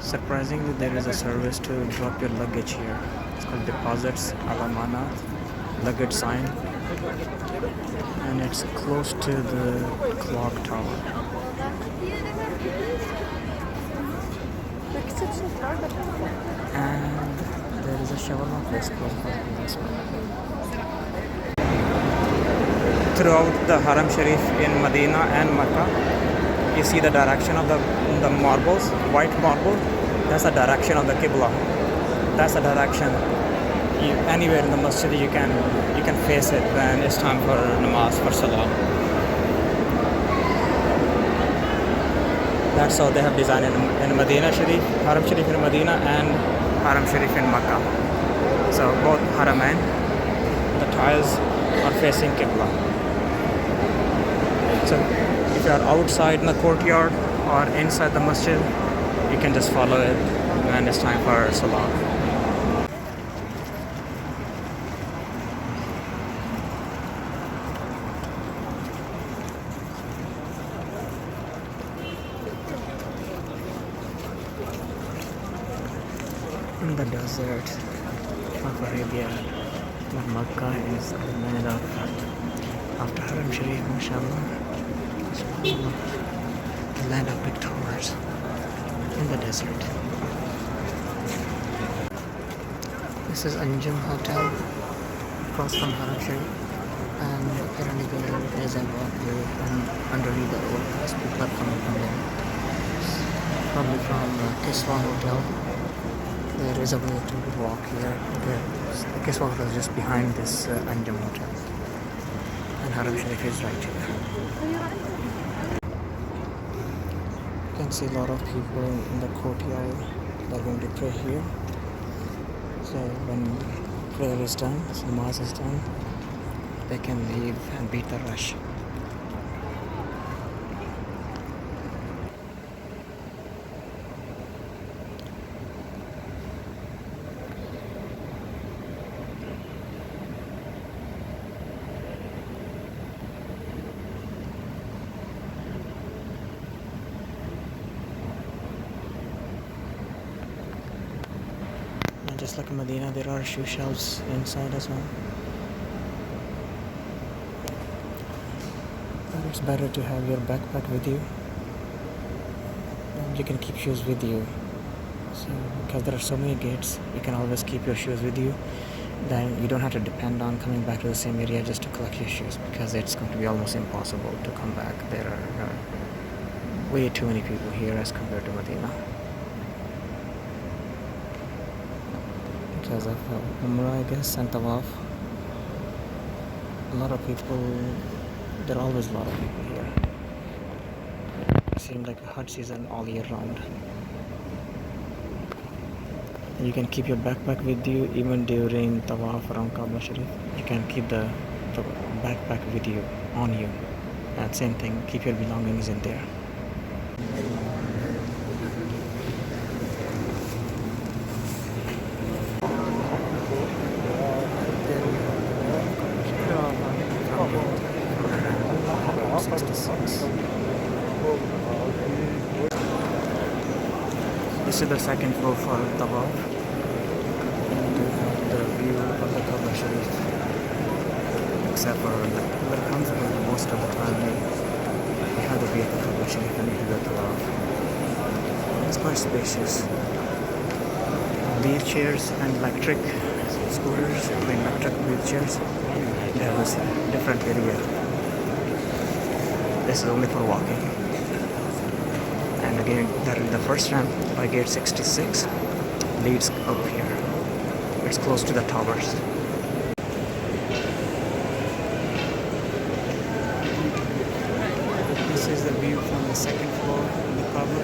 Surprisingly, there is a service to drop your luggage here. It's called Deposits Alamana luggage sign, and it's close to the clock tower. And there is a shawarma place close by as well. Throughout the Haram Sharif in Medina and Mecca, you see the direction of the marbles, white marble. That's the direction of the Qibla. That's the direction. Anywhere in the masjid you can face it when it's time for namaz, for salah. That's how they have designed it in Medina Sharif, Haram Sharif in Medina and Haram Sharif in Makkah. So both Haramain, the tiles are facing Qibla. So if you are outside in the courtyard or inside the masjid, you can just follow it when it's time for salah. In the desert of Arabia, where Makkah is the land after Haram Sharif, mashallah, the land of big towers in the desert. This is Anjum Hotel across from Haram Sharif, and apparently there is a walkway and underneath the overpass people are coming from there. Probably from Kiswa Hotel. There is a way to walk here. The Kiswa Hotel is just behind this Anjum Hotel, and Haram Sharif is right here. You can see a lot of people in the courtyard. They're going to pray here. So when prayer is done, namaz is done, they can leave and beat the rush. Just like in Medina, there are shoe shelves inside as well. But it's better to have your backpack with you. And you can keep shoes with you. So, because there are so many gates, you can always keep your shoes with you. Then you don't have to depend on coming back to the same area just to collect your shoes, because it's going to be almost impossible to come back. There are way too many people here as compared to Medina. Because of Umrah, I guess, and Tawaf. A lot of people, there are always a lot of people here. It seems like a Hajj season all year round. And you can keep your backpack with you even during Tawaf around Kaaba Sharif. You can keep the backpack with you, on you. And same thing, keep your belongings in there. This is the second floor for Tawaf, and you have the view of the Kaaba Sharif, except for the pillar comes, but most of the time you have the view of the Kaaba Sharif and you do the Tawaf. It's quite spacious. Wheelchairs and electric scooters, electric wheelchairs, they have a different area. This is only for walking. And again, the first ramp by gate 66 leads up here. It's close to the towers. This is the view from the second floor of the Kaaba.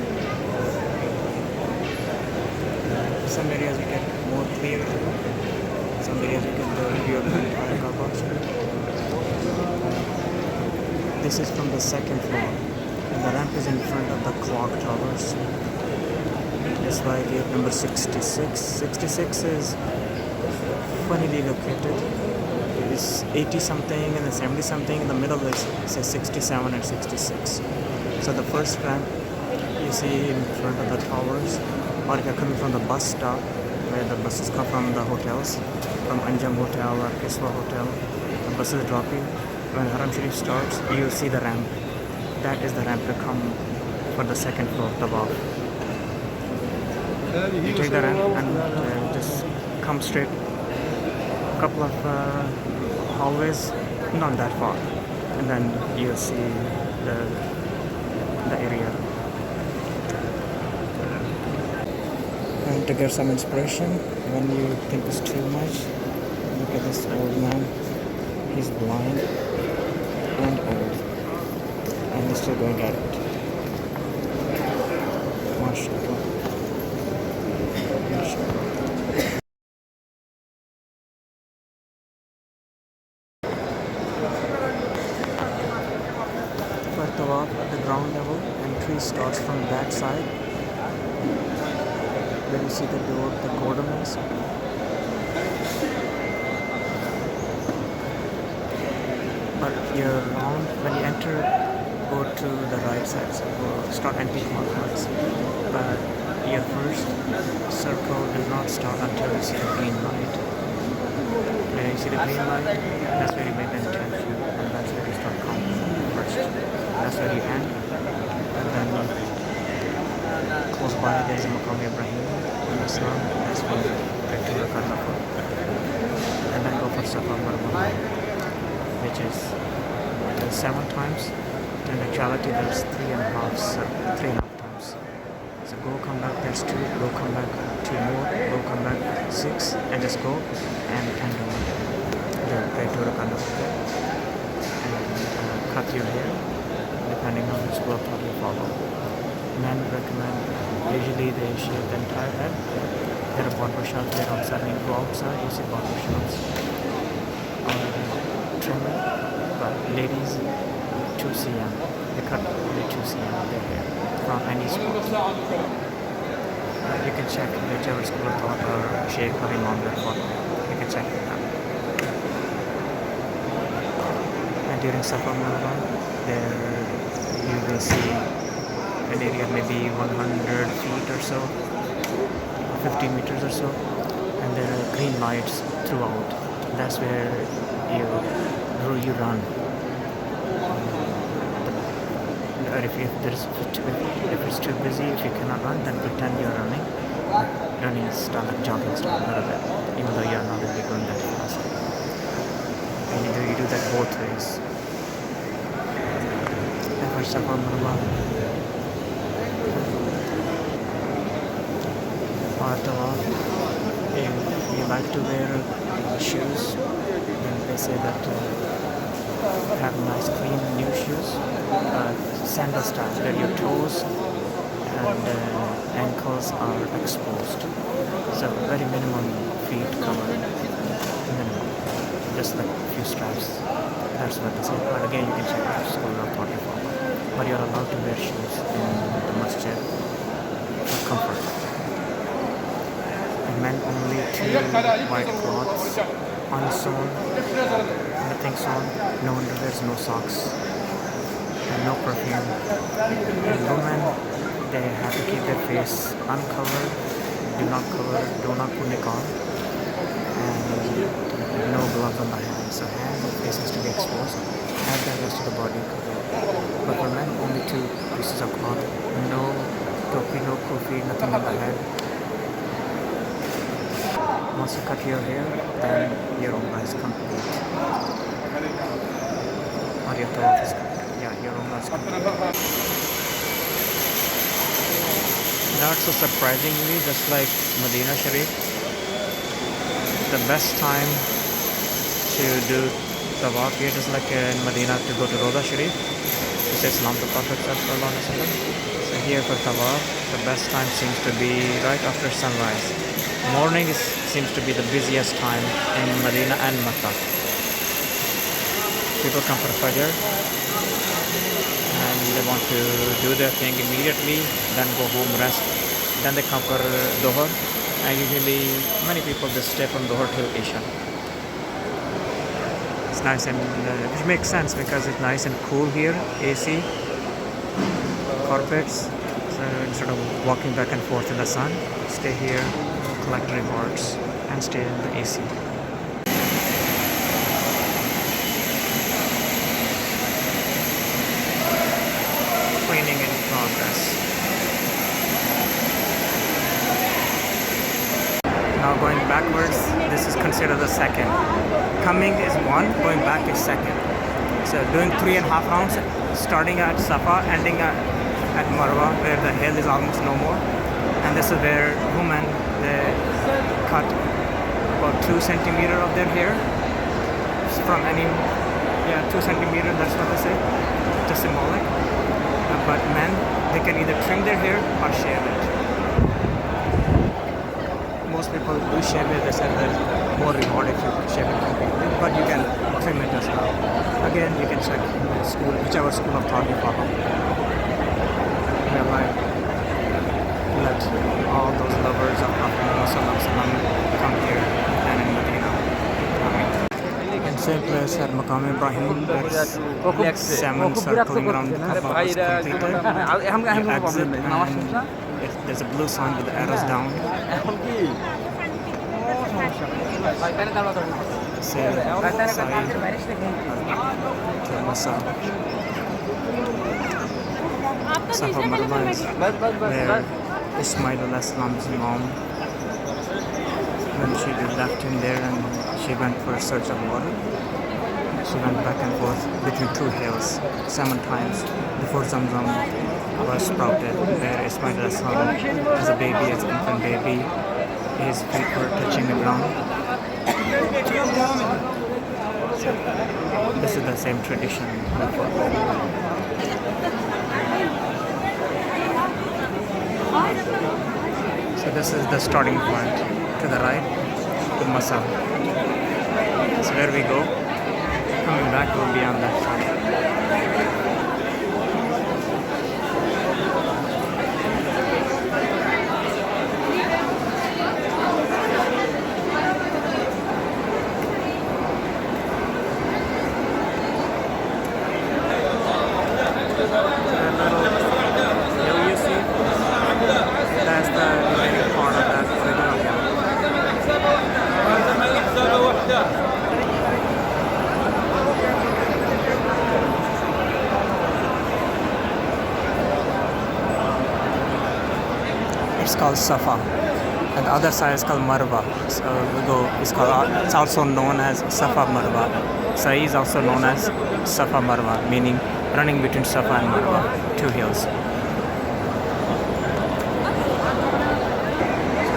Some areas you get more clear. Some areas you get the view of the entire Kaaba. This is from the second floor. And the ramp is in front of the clock towers. That's why gate number 66. 66 is funnily located. It's 80 something and then 70 something. In the middle is say 67 and 66. So the first ramp you you see in front of the towers, or if you're coming from the bus stop, where the buses come from the hotels, from Anjam Hotel or Kiswa Hotel, the buses drop you. When Haram Sharif starts, you'll see the ramp. That is the ramp to come for the second floor, Tawaf. You take the ramp and just come straight. A couple of hallways, not that far, and then you'll see the area. And to get some inspiration, when you think it's too much, look at this old man. He's blind and old, and he's still going at it. MashaAllah. MashaAllah. For Tawaf at the ground level, entry starts from that side. When you see the door, the cordons. But you're round, when you enter, go to the right side, so start anti-clockwise. But your first circle does not start until you see the green light. When you see the green light, that's where you make the intention, and that's where you start counting first. That's where you end, and then close by there is Maqam Ibrahim in Islam. That's where you get to the Qadr, and then go for Safa Marwa, which is 7 times. In actuality, there's 3.5 times. So go, come back, there's 2, go, come back, 2 more, go, come back, 6, and just go and do the Qadr and cut your hair depending on which school of thought you follow. Men recommend, usually they shave the entire head. There are barbershops, they're on selling go outside, you see barbershops trimming, but ladies 2 cm, they cut only 2 cm of their hair from any school. You can check whichever school of thought or shaykh or imam they follow. You can check it out. And during Safa Marwa, there you will see an area maybe 100 feet or so, 50 meters or so, and there are green lights throughout. That's where you run. Or if it's too busy, if you cannot run, then pretend you're running. Running style, like jogging style, a little bit, even though you're not really going that fast. And you do that both ways. And for Safa Marwa, you like to wear shoes, and they say that have nice clean new shoes, sandal style, where your toes and ankles are exposed, so very minimum feet covered, minimum, just like a few straps. That's what they say. But again, you can check out school of thought you follow, but you're allowed to wear shoes in the masjid for comfort. Men only 2 white cloths, unsewn, nothing sewn, no underwears, no socks, and no perfume. And women, they have to keep their face uncovered, do not put niqab, and no gloves on the hands. So hands and face has to be exposed, and the rest of the body covered. But for men, only 2 pieces of cloth, no topi, no kufi, nothing on the head. Once you cut your hair, then your Umrah is complete. Or your Tawaf is complete. Yeah, your Umrah is complete. Not so surprisingly, just like Medina Sharif, the best time to do Tawaf here, just like in Medina to go to Roda Sharif, to say Salam to Prophet Sallallahu Alaihi Wasallam. So here for Tawaf, the best time seems to be right after sunrise. Morning seems to be the busiest time in Medina and Mecca. People come for Fajr and they want to do their thing immediately, then go home, rest. Then they come for Dhuhr, and usually many people just stay from Dhuhr till Isha. It's nice, and which makes sense because it's nice and cool here, AC, carpets. So So instead of walking back and forth in the sun, stay here, collect rewards, and stay in the AC. Cleaning in progress. Now going backwards, this is considered the second. Coming is one, going back is second. So doing 3.5 rounds, starting at Safa, ending at Marwa, where the hill is almost no more. And this is where women, they cut about 2 centimeters of their hair from any, 2 centimeters, that's what they say, just symbolic. But men, they can either trim their hair or shave it. Most people do shave it, they said there's more reward if you shave it completely, but you can trim it as well. Again, you can check school, whichever school of thought you follow. Whereby let all those lovers of Prophet Muhammad come here and in Medina. In same place at Maqam Ibrahim, there's salmon circling around the Kaaba is completed. You exit and there's a blue sign with the arrows down. Say Safa Marwa is where Ismail al-Islam's mom, when she left him there and she went for a search of water, she went back and forth between 2 hills 7 times before Zamzam was sprouted, where Ismail al-Islam as a baby, as an infant baby, his feet were touching the ground. So this is the same tradition. So this is the starting point. To the right, the Masa. So where we go, coming back will be on that side. It's called Safa, and the other side is called Marwa. So we go. It's also known as Safa Marwa. Sa'i is also known as Safa Marwa, meaning running between Safa and Marwa, 2 hills. So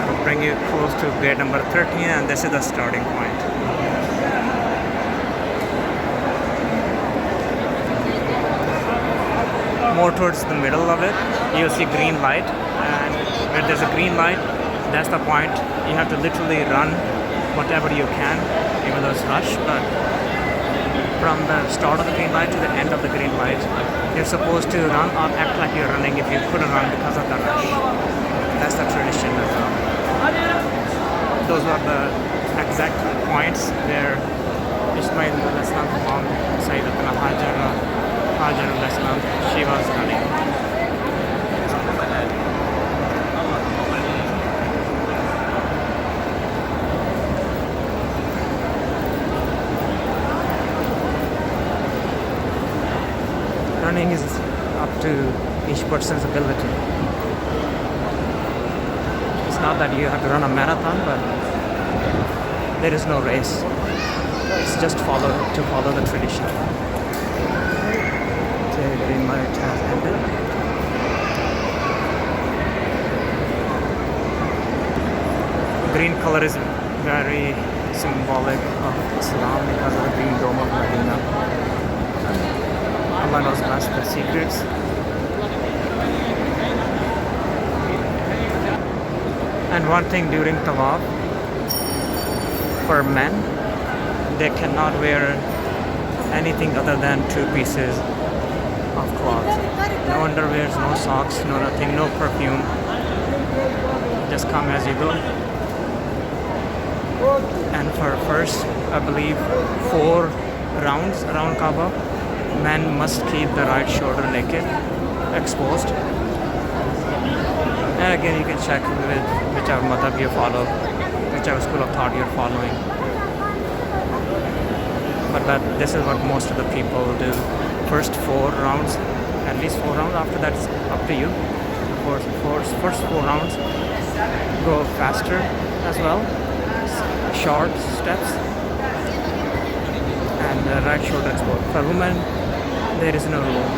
I'll bring you close to gate number 13, and this is the starting point. More towards the middle of it, you'll see green light, and where there's a green light, that's the point. You have to literally run whatever you can, even though it's rush, but from the start of the green light to the end of the green light, you're supposed to run or act like you're running if you couldn't run because of the rush. That's the tradition as well. Those are the exact points where Ismail al-Islam's mom, Sayyidatuna Hajar al-Islam, she was running. Running is up to each person's ability. It's not that you have to run a marathon, but there is no race. It's just to follow the tradition. The green light has ended. Green color is very symbolic of Islam because of the green dome of Medina. Allah knows best the secrets. And one thing during Tawaf, for men, they cannot wear anything other than 2 pieces of cloth. No underwears, no socks, no nothing, no perfume. Just come as you go. And for first, I believe, 4 rounds around Kaaba, men must keep the right shoulder naked, exposed. again, you can check with whichever madhab you follow, whichever school of thought you're following. But this is what most of the people do. First 4 rounds, at least 4 rounds. After that, it's up to you. First 4 rounds, go faster as well, short steps, and right shoulder explode. For women, there is no rule.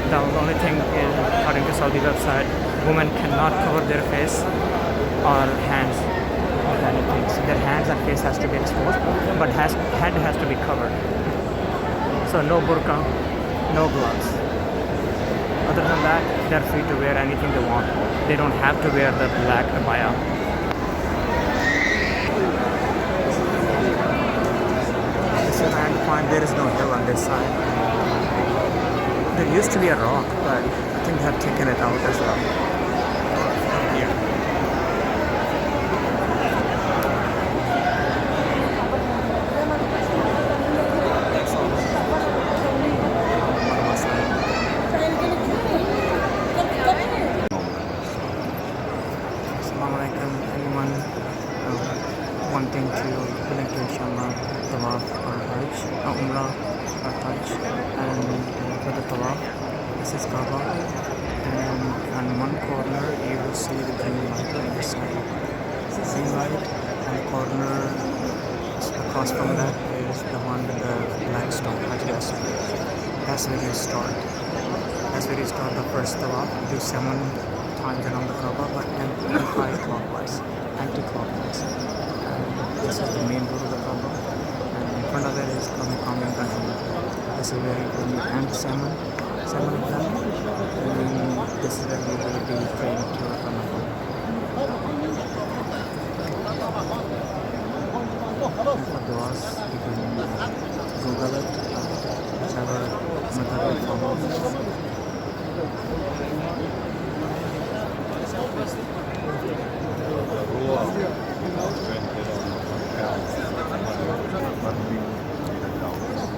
The only thing is, according to Saudi website, women cannot cover their face or hands or anything. So their hands and face has to be exposed, but head has to be covered. So no burqa, no gloves. Other than that, they're free to wear anything they want. They don't have to wear the black abaya. This is the end point. There is no hill on this side. There used to be a rock, but I think they have taken it out as well. Here. Assalamualaikum, anyone wanting to willing to inshallah tawaf or Hajj or Umrah or Hajj, and for the tawaf, this is Kaaba, and on one corner you will see the green light on this side. Green light, and the corner across from that is the one with the black stone. That's where you start. That's where you start the first tawaf. Do 7 times around the Kaaba, but anti-clockwise. This is the main road of the Kaaba, and in front of it is Maqam Ibrahim. This is where you will end 7 of them, and then this is where you will be praying to Ramadan. And for du'as, you can Google it, whichever method you follow.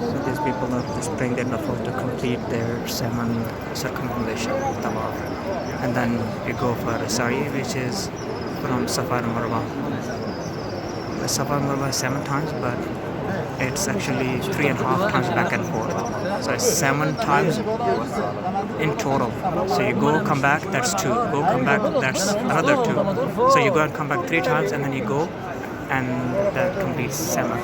So these people are just praying their nafil to complete their 7 circumambulation tawaf, and then you go for a sa'i, which is from Safa and Marwa. The Safa and Marwa is 7 times, but it's actually 3.5 times back and forth. So it's 7 times in total. So you go, come back, that's 2. Go, come back, that's another 2. So you go and come back 3 times, and then you go, and that completes 7.